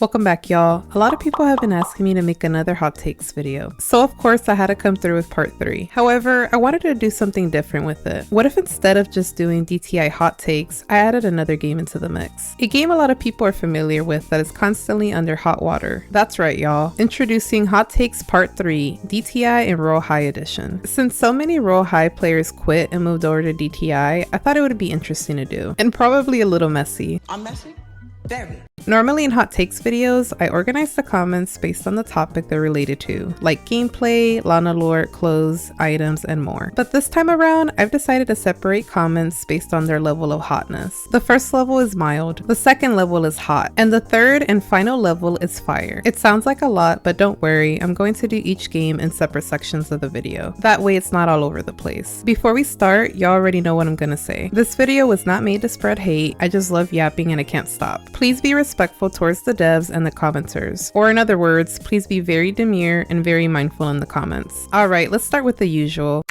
Welcome back, y'all. A lot of people have been asking me to make another hot takes video, so of course I had to come through with part 3. However, I wanted to do something different with it. What if instead of just doing DTI hot takes, I added another game into the mix? A game a lot of people are familiar with that is constantly under hot water. That's right, y'all. Introducing Hot Takes Part 3, DTI and Royale High Edition. Since so many Royale High players quit and moved over to DTI, I thought it would be interesting to do, and probably a little messy. I'm messy? Very. Normally in hot takes videos, I organize the comments based on the topic they're related to, like gameplay, Lana lore, clothes, items, and more. But this time around, I've decided to separate comments based on their level of hotness. The first level is mild, the second level is hot, and the third and final level is fire. It sounds like a lot, but don't worry, I'm going to do each game in separate sections of the video. That way it's not all over the place. Before we start, y'all already know what I'm gonna say. This video was not made to spread hate, I just love yapping and I can't stop. Please be respectful towards the devs and the commenters. Or in other words, please be very demure and very mindful in the comments. Alright, let's start with the usual.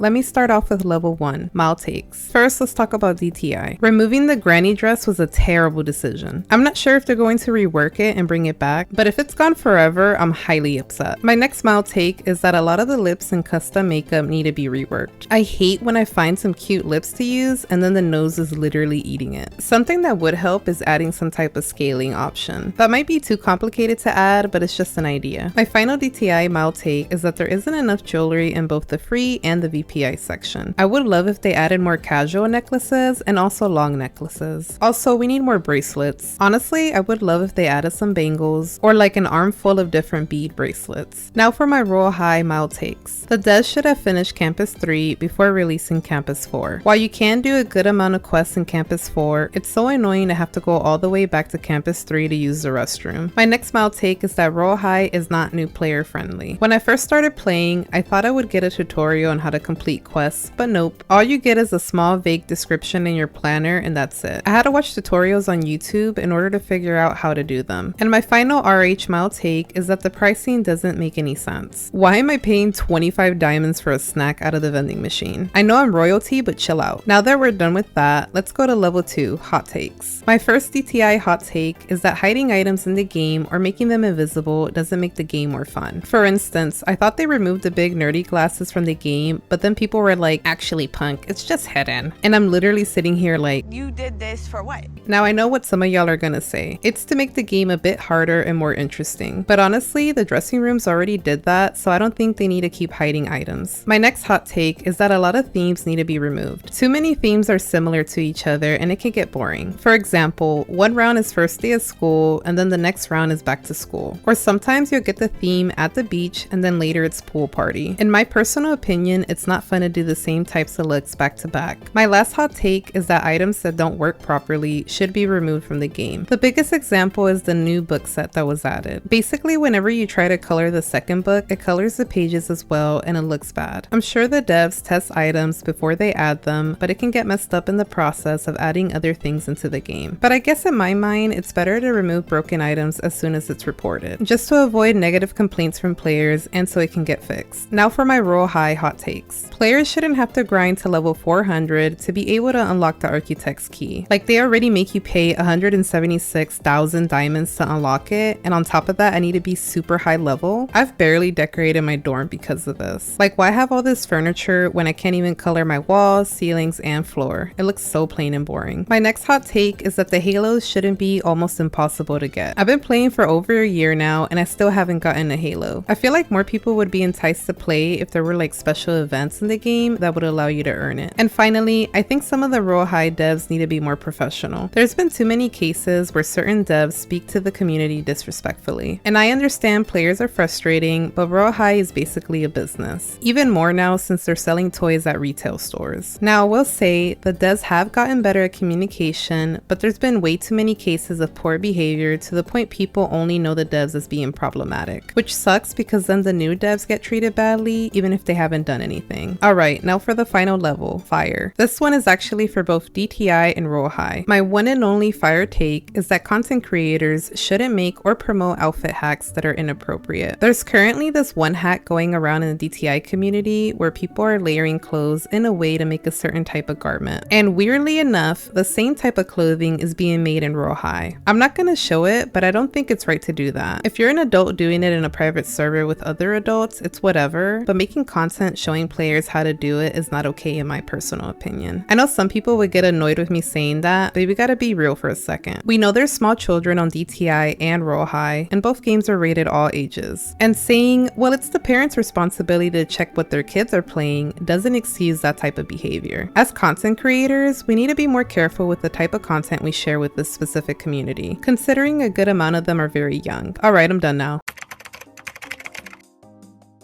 Let me start off with level 1, mild takes. First, let's talk about DTI. Removing the granny dress was a terrible decision. I'm not sure if they're going to rework it and bring it back, but if it's gone forever, I'm highly upset. My next mild take is that a lot of the lips and custom makeup need to be reworked. I hate when I find some cute lips to use and then the nose is literally eating it. Something that would help is adding some type of scaling option. That might be too complicated to add, but it's just an idea. My final DTI mild take is that there isn't enough jewelry in both the free and the VPI section. I would love if they added more casual necklaces and also long necklaces. Also, we need more bracelets. Honestly, I would love if they added some bangles or like an armful of different bead bracelets. Now for my Royale High mild takes. The devs should have finished Campus 3 before releasing Campus 4. While you can do a good amount of quests in Campus 4, it's so annoying to have to go all the way back to Campus 3 to use the restroom. My next mild take is that Royale High is not new player friendly. When I first started playing, I thought I would get a tutorial on how to complete quests, but nope. All you get is a small vague description in your planner and that's it. I had to watch tutorials on YouTube in order to figure out how to do them. And my final RH mild take is that the pricing doesn't make any sense. Why am I paying 25 diamonds for a snack out of the vending machine? I know I'm royalty, but chill out. Now that we're done with that, let's go to level 2, hot takes. My first DTI hot take is that hiding items in the game or making them invisible doesn't make the game more fun. For instance, I thought they removed the big nerdy glasses from the game, but then people were like, actually punk, it's just hidden. And I'm literally sitting here like, You did this for what? now I know what some of y'all are gonna say. It's to make the game a bit harder and more interesting. But honestly, the dressing rooms already did that, so I don't think they need to keep hiding items. My next hot take is that a lot of themes need to be removed. Too many themes are similar to each other and it can get boring. For example, one round is first day of school and then the next round is back to school. Or sometimes you'll get the theme at the beach and then later it's pool party. In my personal opinion, it's not fun to do the same types of looks back to back. My last hot take is that items that don't work properly should be removed from the game. The biggest example is the new book set that was added. Basically, whenever you try to color the second book, it colors the pages as well and it looks bad. I'm sure the devs test items before they add them, but it can get messed up in the process of adding other things into the game. But I guess in my mind, it's better to remove broken items as soon as it's reported, just to avoid negative complaints from players and so it can get fixed. Now for my Royale High hot takes. Players shouldn't have to grind to level 400 to be able to unlock the Architect's key. Like, they already make you pay 176,000 diamonds to unlock it, and on top of that I need to be super high level. I've barely decorated my dorm because of this. Like, why have all this furniture when I can't even color my walls, ceilings, and floor? It looks so plain and boring. My next hot take is that the halos shouldn't be almost impossible to get. I've been playing for over a year now and I still haven't gotten a halo. I feel like more people would be enticed to play if there were like special events in the game that would allow you to earn it. And finally, I think some of the Royale High devs need to be more professional. There's been too many cases where certain devs speak to the community disrespectfully. And I understand players are frustrating, but Royale High is basically a business. Even more now since they're selling toys at retail stores. Now I will say the devs have gotten better at communication, but there's been way too many cases of poor behavior to the point people only know the devs as being problematic. Which sucks because then the new devs get treated badly even if they haven't done anything. everything. Alright, now for the final level, Fire. This one is actually for both DTI and Royale High. My one and only Fire take is that content creators shouldn't make or promote outfit hacks that are inappropriate. There's currently this one hack going around in the DTI community where people are layering clothes in a way to make a certain type of garment. And weirdly enough, the same type of clothing is being made in Royale High. I'm not gonna show it, but I don't think it's right to do that. If you're an adult doing it in a private server with other adults, it's whatever, but making content showing players how to do it is not okay in my personal opinion. I know some people would get annoyed with me saying that, but we gotta be real for a second. We know there's small children on DTI and Royale High, and both games are rated all ages. And saying, well, it's the parents' responsibility to check what their kids are playing doesn't excuse that type of behavior. As content creators, we need to be more careful with the type of content we share with this specific community, considering a good amount of them are very young. Alright, I'm done now.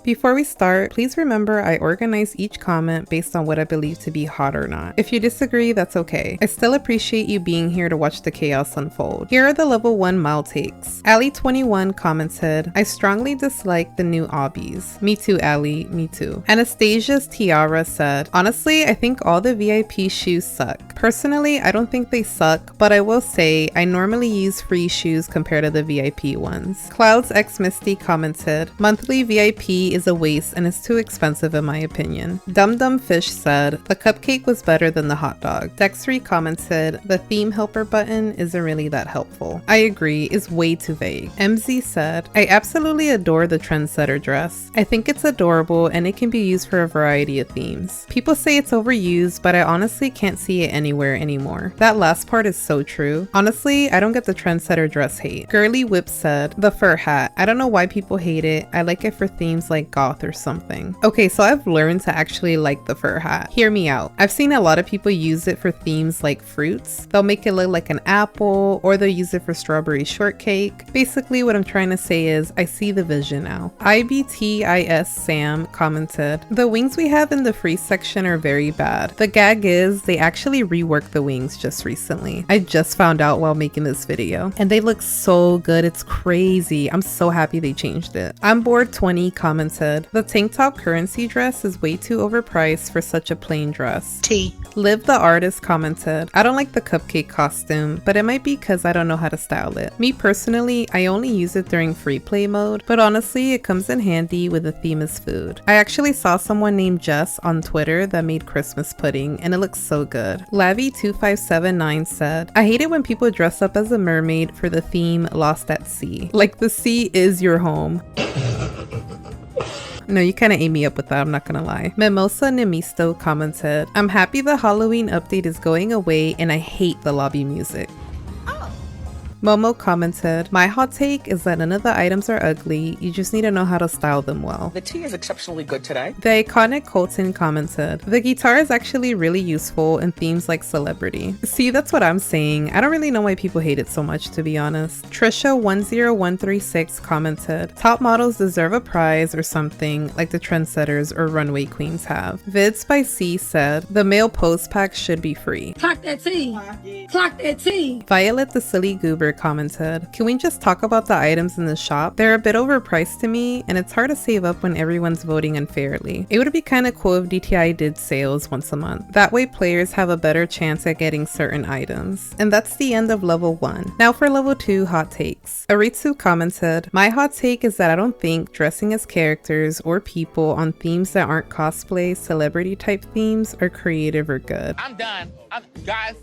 Before we start, please remember I organize each comment based on what I believe to be hot or not. If you disagree, that's okay. I still appreciate you being here to watch the chaos unfold. Here are the level 1 mild takes. Ali21 commented, I strongly dislike the new obbies. Me too, Ali, me too. Anastasia's Tiara said, honestly, I think all the VIP shoes suck. Personally, I don't think they suck, but I will say I normally use free shoes compared to the VIP ones. Clouds X Misty commented, monthly VIP is a waste and it's too expensive in my opinion. Dum Dum Fish said, the cupcake was better than the hot dog. Dexry commented, the theme helper button isn't really that helpful. I agree, it's way too vague. MZ said, I absolutely adore the trendsetter dress. I think it's adorable and it can be used for a variety of themes. People say it's overused, but I honestly can't see it anywhere anymore. That last part is so true. Honestly, I don't get the trendsetter dress hate. Girly Whip said, the fur hat. I don't know why people hate it. I like it for themes like goth or something. Okay, so I've learned to actually like the fur hat. Hear me out. I've seen a lot of people use it for themes like fruits. They'll make it look like an apple, or they'll use it for strawberry shortcake. Basically, what I'm trying to say is I see the vision now. IBTIS Sam commented, the wings we have in the free section are very bad. The gag is they actually reworked the wings just recently. I just found out while making this video, and they look so good. It's crazy. I'm so happy they changed it. I'm bored 20 commented, the tank top currency dress is way too overpriced for such a plain dress. T. Liv the artist commented, I don't like the cupcake costume, but it might be because I don't know how to style it. Me personally, I only use it during free play mode, but honestly it comes in handy with the theme is food. I actually saw someone named Jess on Twitter that made Christmas pudding and it looks so good. Lavi2579 said, I hate it when people dress up as a mermaid for the theme Lost at Sea. Like the sea is your home. No, you kind of ate me up with that, I'm not gonna lie. Mimosa Nemisto commented, I'm happy the Halloween update is going away and I hate the lobby music. Momo commented, my hot take is that none of the items are ugly, you just need to know how to style them well. The tea is exceptionally good today. The iconic Colton commented, the guitar is actually really useful in themes like celebrity. See, that's what I'm saying. I don't really know why people hate it so much, to be honest. Trisha10136 commented, top models deserve a prize or something like the trendsetters or runway queens have. Vids by C said, the male pose packs should be free. Clock that tea. Clock that tea. Violet the Silly Goober commented, can we just talk about the items in the shop? They're a bit overpriced to me and it's hard to save up when everyone's voting unfairly. It would be kind of cool if DTI did sales once a month. That way players have a better chance at getting certain items. And that's the end of level 1. Now for level 2 hot takes. Aritsu commented, my hot take is that I don't think dressing as characters or people on themes that aren't cosplay, celebrity type themes are creative or good. I'm done. Guys,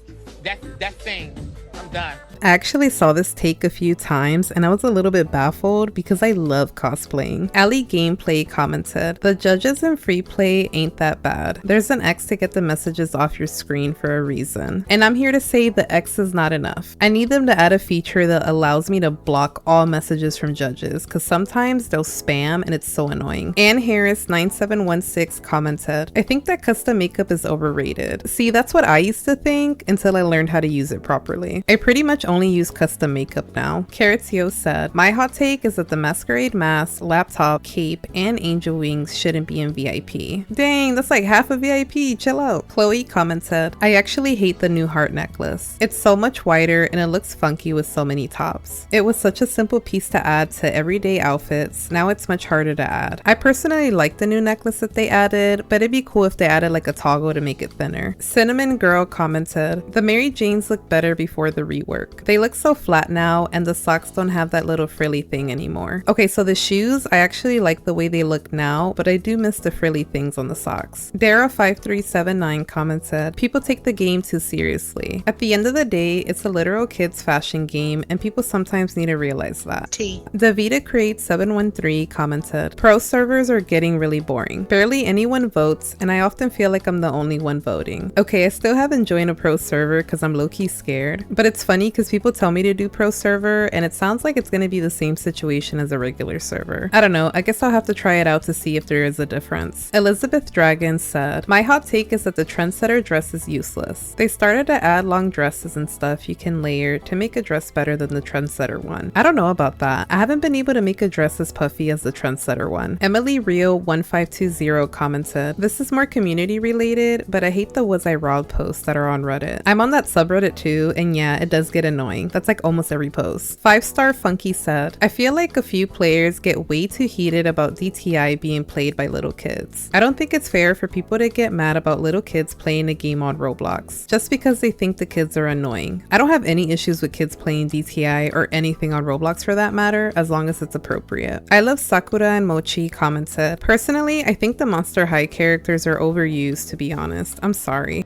that's thing. I'm done. I actually saw this take a few times and I was a little bit baffled because I love cosplaying. Ali Gameplay commented, the judges in free play ain't that bad. There's an X to get the messages off your screen for a reason. And I'm here to say the X is not enough. I need them to add a feature that allows me to block all messages from judges because sometimes they'll spam and it's so annoying. Ann Harris 9716 commented, I think that custom makeup is overrated. See, that's what I used to think until I learned how to use it properly. I pretty much only use custom makeup now. Carrotio said, my hot take is that the masquerade mask, laptop, cape, and angel wings shouldn't be in VIP. Dang, that's like half a VIP, chill out. Chloe commented, I actually hate the new heart necklace. It's so much wider and it looks funky with so many tops. It was such a simple piece to add to everyday outfits, now it's much harder to add. I personally like the new necklace that they added, but it'd be cool if they added like a toggle to make it thinner. Cinnamon Girl commented, the Mary Janes look better before the rework. They look so flat now and the socks don't have that little frilly thing anymore. Okay, so the shoes, I actually like the way they look now, but I do miss the frilly things on the socks. Dara5379 commented, people take the game too seriously. At the end of the day, it's a literal kids fashion game and people sometimes need to realize that. Davida Creates 713 commented, pro servers are getting really boring. Barely anyone votes and I often feel like I'm the only one voting. Okay, I still haven't joined a pro server because I'm low-key scared, but it's funny because people tell me to do pro server and it sounds like it's going to be the same situation as a regular server. I don't know, I guess I'll have to try it out to see if there is a difference. Elizabeth Dragon said, my hot take is that the trendsetter dress is useless. They started to add long dresses and stuff you can layer to make a dress better than the trendsetter one. I don't know about that. I haven't been able to make a dress as puffy as the trendsetter one. Emily Rio 1520 commented, this is more community related, but I hate the was I robbed posts that are on Reddit. I'm on that subreddit too, and yeah, it does get annoying. That's like almost every post. 5-star Funky said, I feel like a few players get way too heated about DTI being played by little kids. I don't think it's fair for people to get mad about little kids playing a game on Roblox just because they think the kids are annoying. I don't have any issues with kids playing DTI or anything on Roblox for that matter, as long as it's appropriate. I love Sakura and Mochi commented, personally, I think the Monster High characters are overused, to be honest. I'm sorry.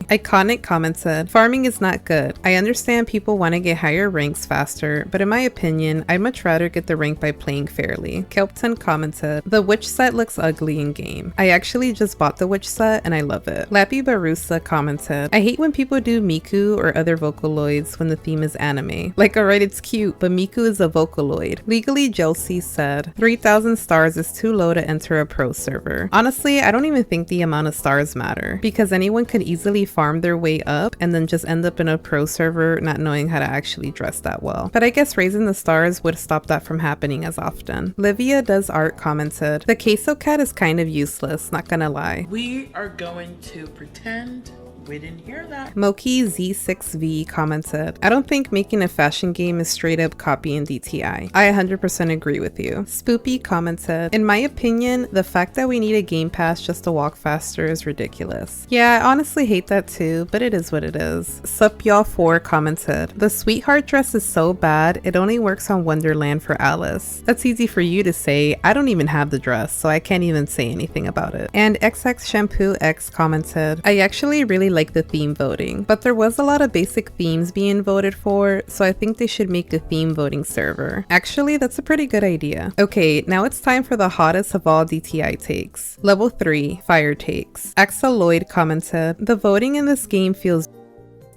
Iconic commented, farming is not good. I understand people want to get higher ranks faster, but in my opinion, I'd much rather get the rank by playing fairly. Kelpton commented, the witch set looks ugly in game. I actually just bought the witch set and I love it. Lappy Barusa commented, I hate when people do Miku or other Vocaloids when the theme is anime. Like, alright, it's cute, but Miku is a Vocaloid. Legally Josie said, 3,000 stars is too low to enter a pro server. Honestly, I don't even think the amount of stars matter, because anyone could easily farm their way up and then just end up in a pro server not knowing how to actually dress that well. But I guess raising the stars would stop that from happening as often. Livia Does Art commented, the queso cat is kind of useless, not gonna lie. We are going to pretend we didn't hear that. Moki Z6V commented, I don't think making a fashion game is straight up copying DTI. I 100% agree with you. Spoopy commented, in my opinion, the fact that we need a game pass just to walk faster is ridiculous. Yeah, I honestly hate that too, but it is what it is. Sup Y'all 4 commented, the sweetheart dress is so bad, it only works on Wonderland for Alice. That's easy for you to say. I don't even have the dress, so I can't even say anything about it. And XX Shampoo X commented, I actually really like the theme voting, but there was a lot of basic themes being voted for, so I think they should make a theme voting server. Actually, that's a pretty good idea. Okay, now it's time for the hottest of all DTI takes. Level 3, Fire Takes. Axel Lloyd commented, the voting in this game feels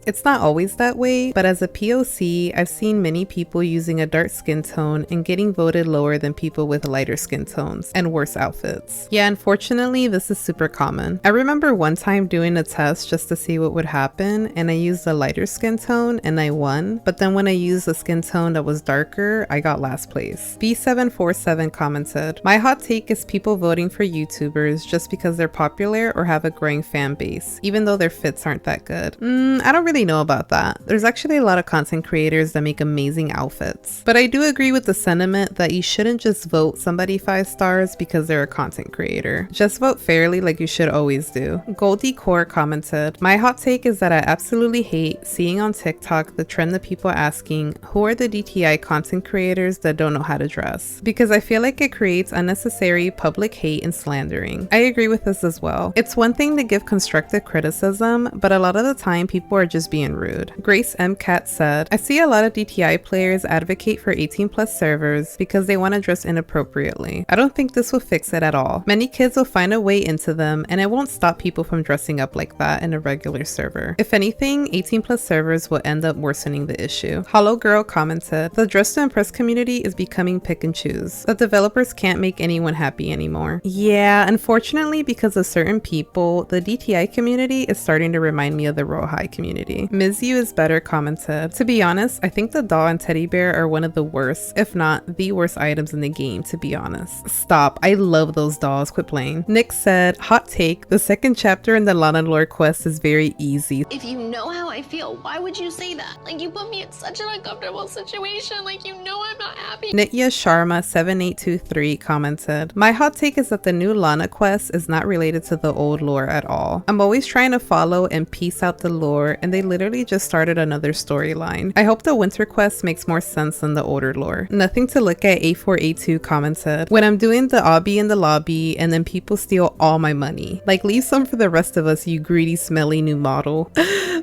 It's not always that way, but as a POC, I've seen many people using a dark skin tone and getting voted lower than people with lighter skin tones and worse outfits. Yeah, unfortunately, this is super common. I remember one time doing a test just to see what would happen, and I used a lighter skin tone and I won, but then when I used a skin tone that was darker, I got last place. B747 commented, my hot take is people voting for YouTubers just because they're popular or have a growing fan base, even though their fits aren't that good. I don't really know about that. There's actually a lot of content creators that make amazing outfits. But I do agree with the sentiment that you shouldn't just vote somebody 5 stars because they're a content creator. Just vote fairly like you should always do. Goldie Core commented, my hot take is that I absolutely hate seeing on TikTok the trend of people asking, who are the DTI content creators that don't know how to dress? Because I feel like it creates unnecessary public hate and slandering. I agree with this as well. It's one thing to give constructive criticism, but a lot of the time people are just being rude. Grace M. Cat said, I see a lot of DTI players advocate for 18+ servers because they want to dress inappropriately. I don't think this will fix it at all. Many kids will find a way into them, and it won't stop people from dressing up like that in a regular server. If anything, 18+ servers will end up worsening the issue. Hollow Girl commented, the dress to impress community is becoming pick and choose. The developers can't make anyone happy anymore. Yeah, unfortunately, because of certain people, the DTI community is starting to remind me of the Royale High community. community. Ms. You is better commented. To be honest, I think the doll and teddy bear are one of the worst, if not the worst items in the game, to be honest. Stop. I love those dolls. Quit playing. Nick said, hot take, the second chapter in the Lana lore quest is very easy. If you know how I feel, why would you say that? Like, you put me in such an uncomfortable situation. Like, you know I'm not happy. Nitya Sharma 7823 commented, my hot take is that the new Lana quest is not related to the old lore at all. I'm always trying to follow and piece out the lore, and they literally just started another storyline. I hope the winter quest makes more sense than the older lore. Nothing to look at. A482 commented, when I'm doing the obby in the lobby and then people steal all my money, like leave some for the rest of us, you greedy smelly new model.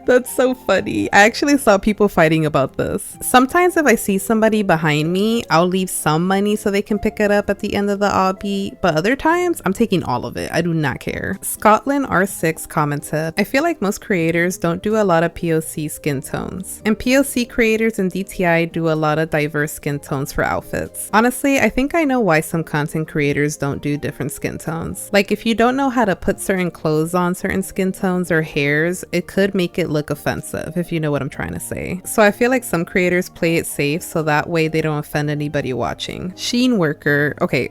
That's so funny. I actually saw people fighting about this. Sometimes if I see somebody behind me, I'll leave some money so they can pick it up at the end of the obby, but other times I'm taking all of it. I do not care. Scotland R6 commented, I feel like most creators don't do a lot of POC skin tones, and POC creators in DTI do a lot of diverse skin tones for outfits. Honestly, I think I know why some content creators don't do different skin tones. Like if you don't know how to put certain clothes on certain skin tones or hairs, it could make it look offensive, if you know what I'm trying to say. So I feel like some creators play it safe so that way they don't offend anybody watching. Sheen worker, okay.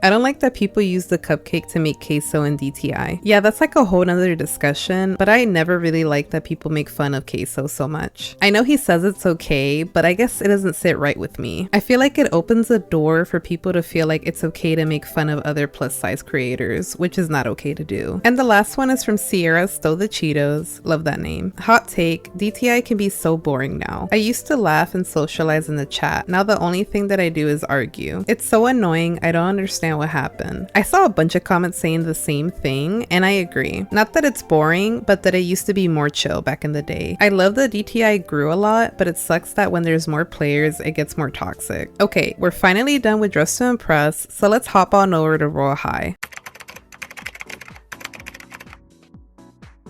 I don't like that people use the cupcake to make queso in DTI. Yeah, that's like a whole nother discussion, but I never really like that people make fun of queso so much. I know he says it's okay, but I guess it doesn't sit right with me. I feel like it opens a door for people to feel like it's okay to make fun of other plus size creators, which is not okay to do. And the last one is from Sierra Stow the Cheetos. Love that name. Hot take, DTI can be so boring now. I used to laugh and socialize in the chat. Now the only thing that I do is argue. It's so annoying. I don't understand what happened. I saw a bunch of comments saying the same thing, and I agree. Not that it's boring, but that it used to be more chill back in the day. I love that DTI grew a lot, but it sucks that when there's more players, it gets more toxic. Okay, we're finally done with Dress to Impress, so let's hop on over to Royale High.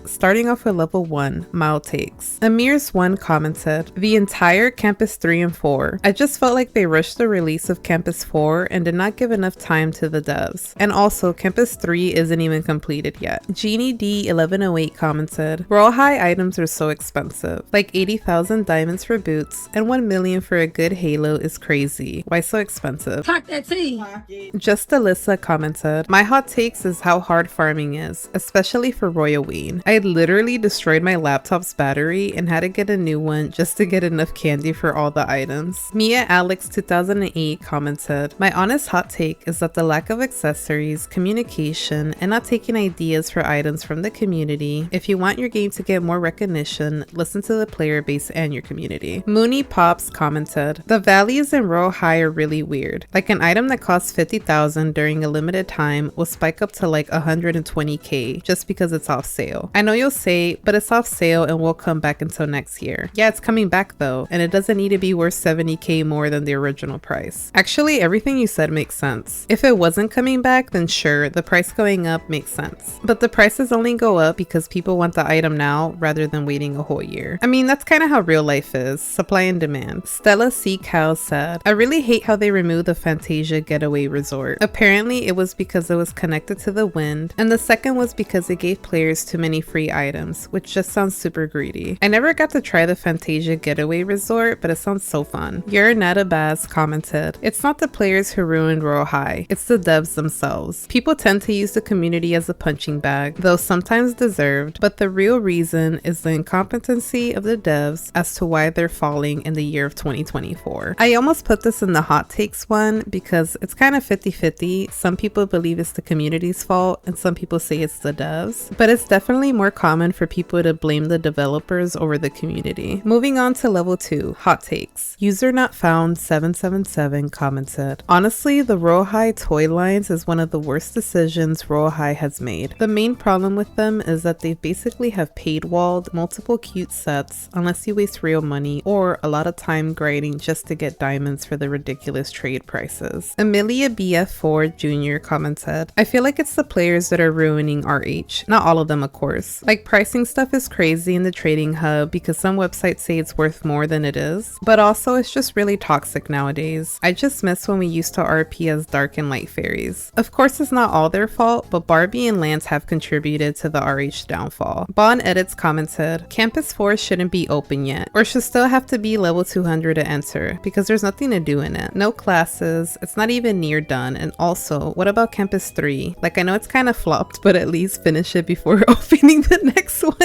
Starting off with level 1, mild takes. Amirs1 commented, the entire Campus 3 and 4. I just felt like they rushed the release of Campus 4 and did not give enough time to the devs. And also, Campus 3 isn't even completed yet. Genie D1108 commented, Royale High items are so expensive. Like 80,000 diamonds for boots and 1 million for a good halo is crazy. Why so expensive? Clock that T. Just Alyssa commented, my hot takes is how hard farming is, especially for Royal Ween. I literally destroyed my laptop's battery and had to get a new one just to get enough candy for all the items. Mia Alex 2008 commented, my honest hot take is that the lack of accessories, communication, and not taking ideas for items from the community. If you want your game to get more recognition, listen to the player base and your community. Mooney Pops commented, the values in Royale High are really weird. Like an item that costs 50,000 during a limited time will spike up to like 120k just because it's off sale. I know you'll say, but it's off sale and won't come back until next year. Yeah, it's coming back though, and it doesn't need to be worth 70k more than the original price. Actually, everything you said makes sense. If it wasn't coming back, then sure, the price going up makes sense. But the prices only go up because people want the item now rather than waiting a whole year. I mean, that's kind of how real life is, supply and demand. Stella C. Cow said, I really hate how they removed the Fantasia Getaway Resort. Apparently, it was because it was connected to the wind, and the second was because it gave players too many free items, which just sounds super greedy. I never got to try the Fantasia Getaway Resort, but it sounds so fun. Uranetta Baz commented, it's not the players who ruined Royale High, it's the devs themselves. People tend to use the community as a punching bag, though sometimes deserved, but the real reason is the incompetency of the devs as to why they're falling in the year of 2024. I almost put this in the hot takes one because it's kind of 50-50. Some people believe it's the community's fault and some people say it's the devs, but it's definitely more common for people to blame the developers over the community. Moving on to level 2, hot takes. User not found 777 commented, honestly, the Royale High toy lines is one of the worst decisions Royale High has made. The main problem with them is that they basically have paid walled multiple cute sets unless you waste real money or a lot of time grinding just to get diamonds for the ridiculous trade prices. Amelia BF4 Jr. commented, I feel like it's the players that are ruining RH. Not all of them, of course. items. Like, pricing stuff is crazy in the trading hub because some websites say it's worth more than it is, but also it's just really toxic nowadays. I just miss when we used to RP as dark and light fairies. Of course, it's not all their fault, but Barbie and Lance have contributed to the RH downfall. Bon Edits commented, Campus 4 shouldn't be open yet, or should still have to be level 200 to enter, because there's nothing to do in it. No classes, it's not even near done, and also, what about Campus 3? Like, I know it's kind of flopped, but at least finish it before opening the next one.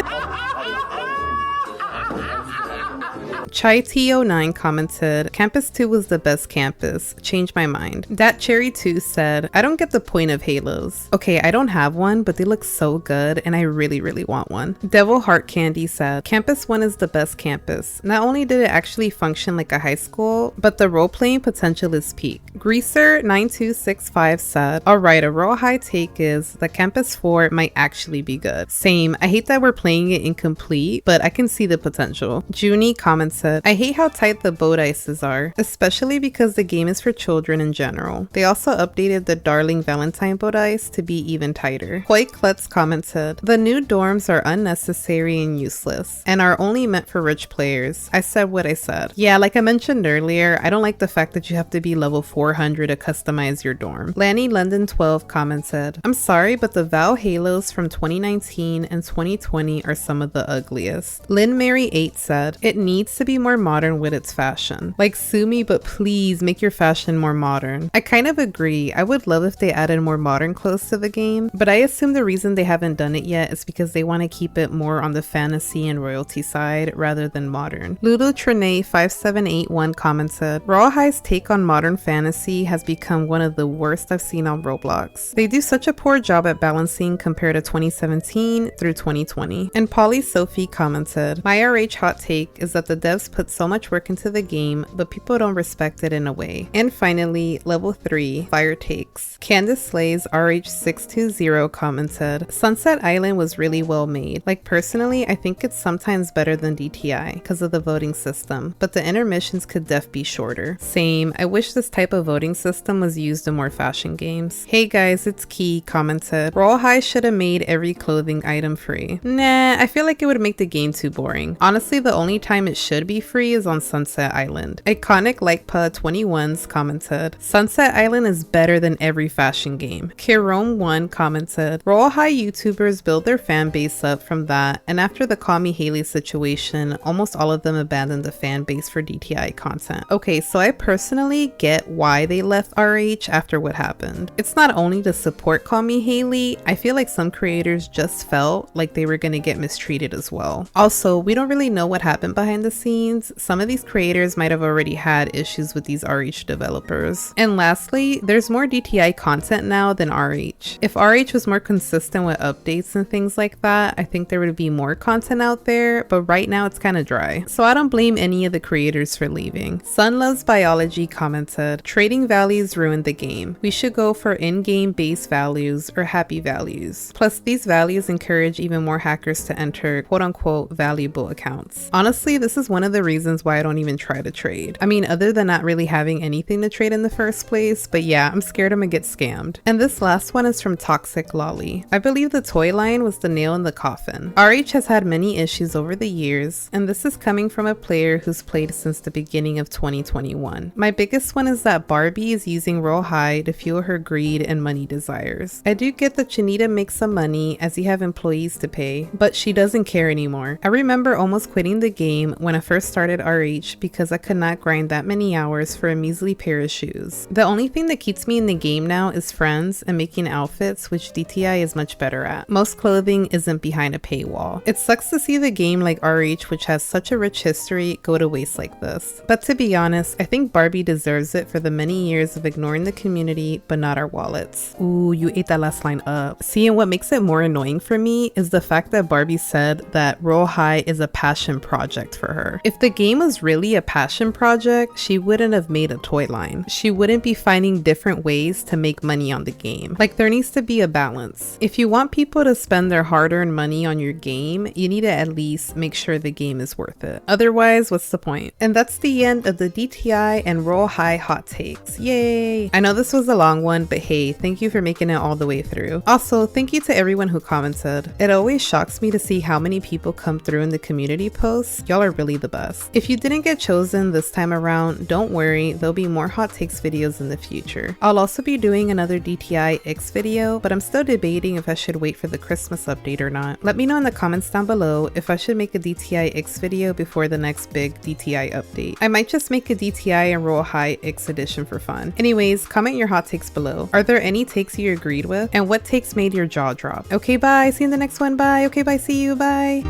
Chai T09 commented, Campus 2 was the best campus. Changed my mind. Dat Cherry 2 said, I don't get the point of halos. Okay, I don't have one, but they look so good and I really want one. Devil Heart Candy said, Campus 1 is the best campus. Not only did it actually function like a high school, but the role-playing potential is peak. Greaser9265 said, alright, a Royale High take is that Campus 4 might actually be good. Same, I hate that we're playing it incomplete, but I can see the potential. Junie commented, I hate how tight the boat ices are, especially because the game is for children in general. They also updated the Darling Valentine boat ice to be even tighter. Koi Klutz commented, the new dorms are unnecessary and useless, and are only meant for rich players. I said what I said. Yeah, like I mentioned earlier, I don't like the fact that you have to be level 400 to customize your dorm. Lanny London 12 commented, I'm sorry, but the Val Halos from 2019 and 2020 are some of the ugliest. Lynn Mary 8 said, it needs to be more modern with its fashion. Like, sue me, but please make your fashion more modern. I kind of agree. I would love if they added more modern clothes to the game, but I assume the reason they haven't done it yet is because they want to keep it more on the fantasy and royalty side rather than modern. Lulu Trene 5781 commented, Royale High's take on modern fantasy has become one of the worst I've seen on Roblox. They do such a poor job at balancing compared to 2017 through 2020. And Polly Sophie commented, my RH hot take is that the devs put so much work into the game, but people don't respect it in a way. And finally, level 3, fire takes. Candace Slay's RH620 commented, Sunset Island was really well made. Like, personally, I think it's sometimes better than DTI because of the voting system, but the intermissions could def be shorter. Same, I wish this type of voting system was used in more fashion games. Hey guys, it's Key commented, Royale High should have made every clothing item free. Nah, I feel like it would make the game too boring. Honestly, the only time it should be free is on Sunset Island. Iconic Likepa 21s commented, Sunset Island is better than every fashion game. Kirome1 commented, Royale High YouTubers build their fan base up from that, and after the Call Me Haley situation, almost all of them abandoned the fan base for DTI content. Okay, so I personally get why they left RH after what happened. It's not only to support Call Me Haley, I feel like some creators just felt like they were gonna get mistreated as well. Also, we don't really know what happened behind the scenes. Some of these creators might have already had issues with these RH developers. And lastly, there's more DTI content now than RH. If RH was more consistent with updates and things like that, I think there would be more content out there, but right now it's kind of dry. So I don't blame any of the creators for leaving. Sun Loves Biology commented, trading values ruined the game. We should go for in-game base values or happy values. Plus, these values encourage even more hackers to enter quote-unquote valuable accounts. Honestly, this is one of the reasons why I don't even try to trade. I mean, other than not really having anything to trade in the first place, but yeah, I'm scared I'm gonna get scammed. And this last one is from Toxic Lolly. I believe the toy line was the nail in the coffin. RH has had many issues over the years, and this is coming from a player who's played since the beginning of 2021. My biggest one is that Barbie is using Royale High to fuel her greed and money desires. I do get that you need to make some money as you have employees to pay, but she doesn't care anymore. I remember almost quitting the game when I first started RH because I could not grind that many hours for a measly pair of shoes. The only thing that keeps me in the game now is friends and making outfits, which DTI is much better at. Most clothing isn't behind a paywall. It sucks to see the game like RH, which has such a rich history, go to waste like this. But to be honest, I think Barbie deserves it for the many years of ignoring the community but not our wallets. Ooh, you ate that last line up. See, and what makes it more annoying for me is the fact that Barbie said that Royale High is a passion project for her. If the game was really a passion project, she wouldn't have made a toy line. She wouldn't be finding different ways to make money on the game. Like, there needs to be a balance. If you want people to spend their hard-earned money on your game, you need to at least make sure the game is worth it. Otherwise, what's the point? And that's the end of the DTI and Royale High hot takes. Yay! I know this was a long one, but hey, thank you for making it all the way through. Also, thank you to everyone who commented. It always shocks me to see how many people come through in the community posts. Y'all are really the best. If you didn't get chosen this time around, don't worry, there'll be more hot takes videos in the future. I'll also be doing another DTI X video, but I'm still debating if I should wait for the Christmas update or not. Let me know in the comments down below if I should make a DTI X video before the next big DTI update. I might just make a DTI and Royale High X edition for fun. Anyways, comment your hot takes below. Are there any takes you agreed with? And what takes made your jaw drop? Okay, bye. See you in the next one. Bye. Okay, bye. See you. Bye.